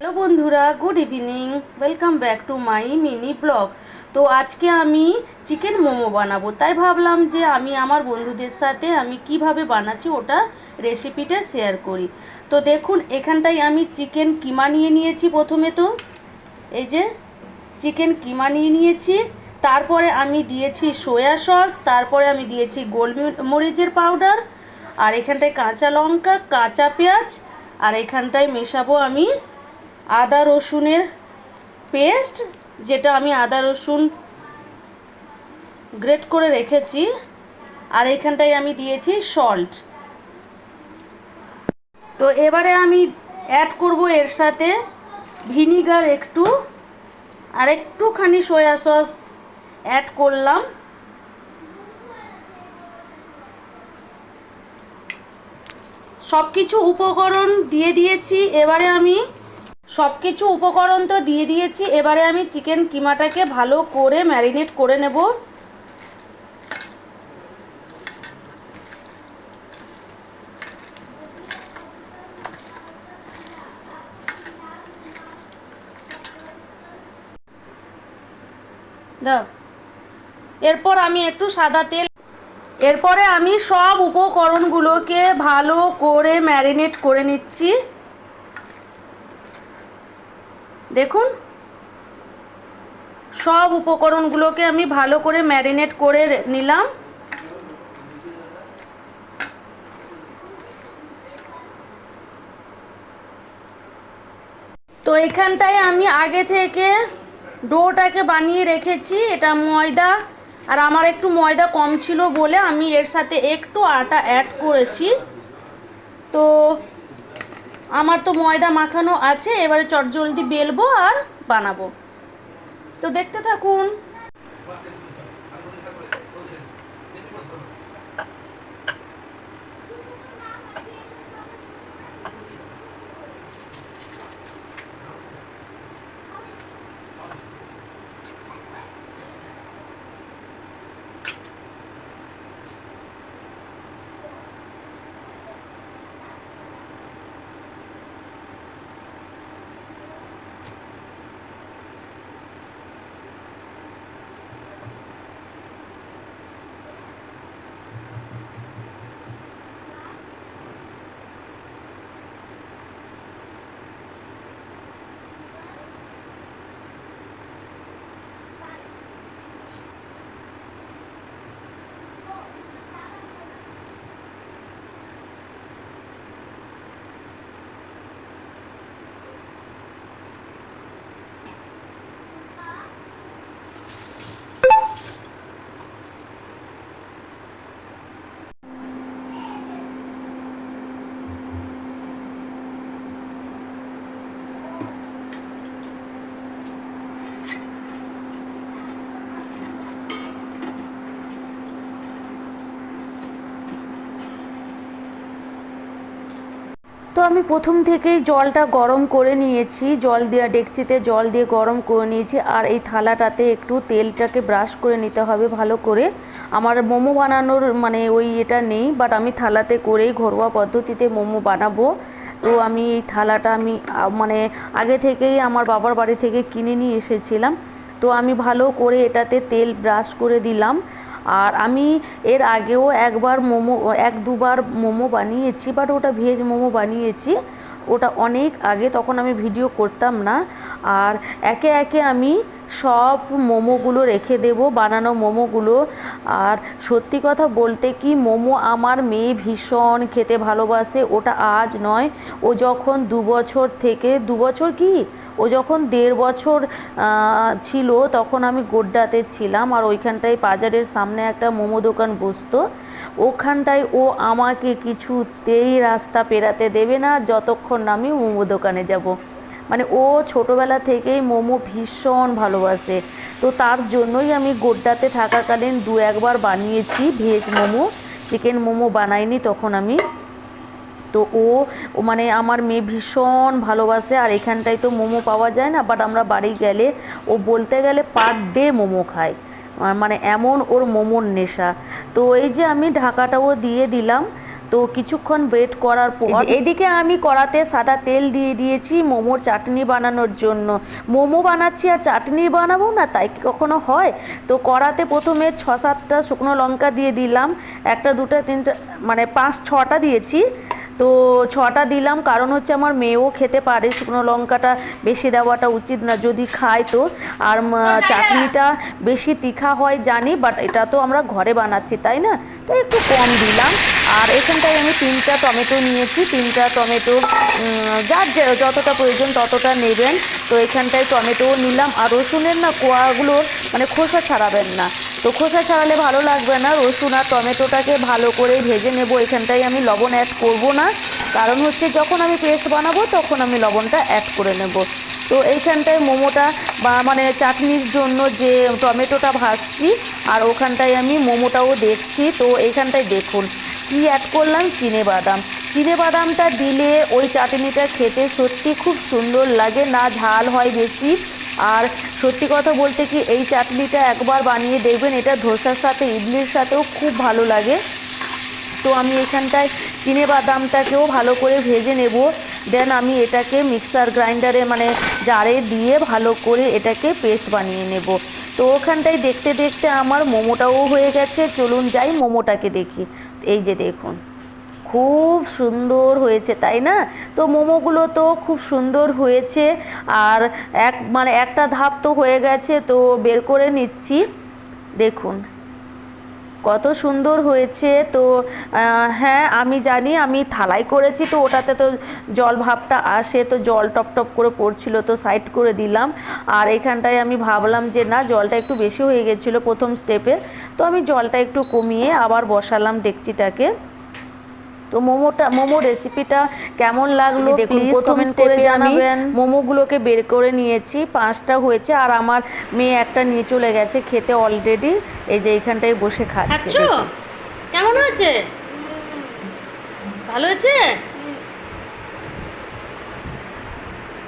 Hello বন্ধুরা, good evening. Welcome back to my mini blog. তো আজকে আমি চিকেন মোমো বানাবো, তাই ভাবলাম যে আমি আমার বন্ধুদের সাথে আমি কিভাবে বানাচ্ছি ওটা রেসিপিটা শেয়ার করি। তো দেখুন, এখানটায় আমি চিকেন কিমা নিয়ে নিয়েছি। প্রথমে তো এই যে চিকেন কিমা নিয়ে নিয়েছি, তারপরে আমি দিয়েছি সয়া সস, তারপরে আমি দিয়েছি গোলমরিচের পাউডার, আর এখানটায় কাঁচা লঙ্কা, কাঁচা পেঁয়াজ, আর এখানটায় মেশাবো আমি আদা রসুনের পেস্ট, যেটা আমি আদা রসুন গ্রেট করে রেখেছি, আর এখানটায় আমি দিয়েছি সল্ট। তো এবারে আমি অ্যাড করব এর সাথে ভিনিগার একটু, আর একটুখানি সয়া সস অ্যাড করলাম। সব কিছু উপকরণ দিয়ে দিয়েছি। এবারে আমি সব কিছু উপকরণ তো দিয়ে দিয়েছি, এবারে আমি চিকেন কিমাটাকে ভালো করে ম্যারিনেট করে নেব। দাও, এরপর আমি একটু সাদা তেল, এরপরে আমি সব উপকরণগুলোকে ভালো করে ম্যারিনেট করে নিচ্ছি। দেখুন, সব উপকরণগুলোকে আমি ভালো করে ম্যারিনেট করে নিলাম। তো এখানটায় আমি আগে থেকে ডোটাকে বানিয়ে রেখেছি। এটা ময়দা, আর আমার একটু ময়দা কম ছিল বলে আমি এর সাথে একটু আটা অ্যাড করেছি। তো আমার তো ময়দা মাখানো আছে, এবারে চটজলদি বেলবো আর বানাবো। তো দেখতে থাকুন। তো আমি প্রথম থেকেই জলটা গরম করে নিয়েছি, জল দেওয়া ডেকচিতে জল দিয়ে গরম করে নিয়েছি, আর এই থালাটাতে একটু তেলটাকে ব্রাশ করে নিতে হবে ভালো করে। আমার মোমো বানানোর মানে ওই এটা নেই, বাট আমি থালাতে করেই ঘরোয়া পদ্ধতিতে মোমো বানাবো। তো আমি এই থালাটা আমি মানে আগে থেকেই আমার বাবার বাড়ি থেকে কিনে নিয়ে এসেছিলাম। তো আমি ভালো করে এটাতে তেল ব্রাশ করে দিলাম। আর আমি এর আগেও এক দুবার মোমো বানিয়েছি, বাট ওটা ভেজ মোমো বানিয়েছি, ওটা অনেক আগে, তখন আমি ভিডিও করতাম না। আর একে একে আমি সব মোমোগুলো রেখে দেব, বানানো মোমোগুলো। আর সত্যি কথা বলতে কি, মোমো আমার মেয়ে ভীষণ খেতে ভালোবাসে। ওটা আজ নয়, ও যখন 2 বছর কি, ও যখন 1.5 বছর ছিল, তখন আমি গোড্ডাতে ছিলাম, আর ওইখানটায় বাজারের সামনে একটা মোমো দোকান বসতো। ওখানটায় ও আমাকে কিছুতেই রাস্তা পেরাতে দেবে না যতক্ষণ না আমি মোমো দোকানে যাব। মানে ও ছোটোবেলা থেকেই মোমো ভীষণ ভালোবাসে। তো তার জন্যই আমি গোড্ডাতে থাকাকালীন 1বার বানিয়েছি ভেজ মোমো, চিকেন মোমো বানাইনি তখন আমি। তো ও মানে আমার মেয়ে ভীষণ ভালোবাসে। আর এখানটায় তো মোমো পাওয়া যায় না, বাট আমরা বাড়ি গেলে ও বলতে গেলে পার ডে মোমো খায়, মানে এমন ওর মোমোর নেশা। তো এই যে আমি ঢাকাটাও দিয়ে দিলাম। তো কিছুক্ষণ ওয়েট করার পর এদিকে আমি কড়াতে সাদা তেল দিয়ে দিয়েছি মোমোর চাটনি বানানোর জন্য। মোমো বানাচ্ছি আর চাটনি বানাবো না, তাই কি কখনো হয়? তো কড়াতে প্রথমে 6-7টা শুকনো লঙ্কা দিয়ে দিলাম, 1টা 2টা 3টা মানে 5-6টা দিয়েছি। তো 6টা দিলাম, কারণ হচ্ছে আমার মেয়েও খেতে পারে, শুকনো লঙ্কাটা বেশি দেওয়াটা উচিত না যদি খায় তো। আর চাটনিটা বেশি তিখা হয় জানি, বাট এটা তো আমরা ঘরে বানাচ্ছি তাই না, তো একটু কম দিলাম। আর এখানটায় আমি 3টা টমেটো নিয়েছি, 3টা টমেটো যার যতটা প্রয়োজন ততটা নেবেন। তো এখানটায় টমেটোও নিলাম। আর রসুনের না কোয়াগুলোর মানে খোসা ছাড়াবেন না, তো খোসা ছাড়ালে ভালো লাগবে না। রসুন আর টমেটোটাকে ভালো করে ভেজে নেব। এখানটায় আমি লবণ অ্যাড করব না, কারণ হচ্ছে যখন আমি পেস্ট বানাবো তখন আমি লবণটা অ্যাড করে নেব। তো এইখানটায় মোমোটা বা মানে চাটনির জন্য যে টমেটোটা ভাজছি আর ওখানটায় আমি মোমোটাও দেখছি। তো এইখানটায় দেখুন কি অ্যাড করলাম, চিনেবাদাম। চিনেবাদামটা দিলে ওই চাটনিটা খেতে সত্যি খুব সুন্দর লাগে, না ঝাল হয় বেশি। আর সত্যি কথা বলতে কি এই চাটনিটা একবার বানিয়ে দেখবেন, এটা ধোসার সাথে ইডলির সাথেও খুব ভালো লাগে। তো আমি এখানটায় চিনেবাদামটাকেও ভালো করে ভেজে নেব, দেন আমি এটাকে মিক্সার গ্রাইন্ডারে মানে জারে দিয়ে ভালো করে এটাকে পেস্ট বানিয়ে নেব। তো ওখানটায় দেখতে দেখতে আমার মোমোটাও হয়ে গেছে। চলুন যাই মোমোটাকে দেখি। এই যে দেখুন খুব সুন্দর হয়েছে তাই না? তো মোমোগুলো তো খুব সুন্দর হয়েছে। আর মানে একটা ধাপ তো হয়ে গেছে, তো বের করে নিচ্ছি। দেখুন কত সুন্দর হয়েছে। তো হ্যাঁ আমি জানি আমি থালায় করেছি, তো ওটাতে তো জল ভাবটা আসে, তো জল টপ টপ করে পড়ছিল, তো সাইড করে দিলাম। আর এখানটায় আমি ভাবলাম যে না জলটা একটু বেশি হয়ে গেছিলো প্রথম স্টেপে, তো আমি জলটা একটু কমিয়ে আবার বসালাম ডেকচিটাকে। তো মোমো রেসিপিটা কেমন লাগলো প্লিজ কমেন্ট করে জানাবেন। মোমোগুলোকে বের করে নিয়েছি, 5টা হয়েছে, আর আমার মেয়ে একটা নিয়ে চলে গেছে খেতে অলরেডি। এই যে এইখানটায় বসে খাচ্ছে। কেমন হয়েছে? ভালো হয়েছে?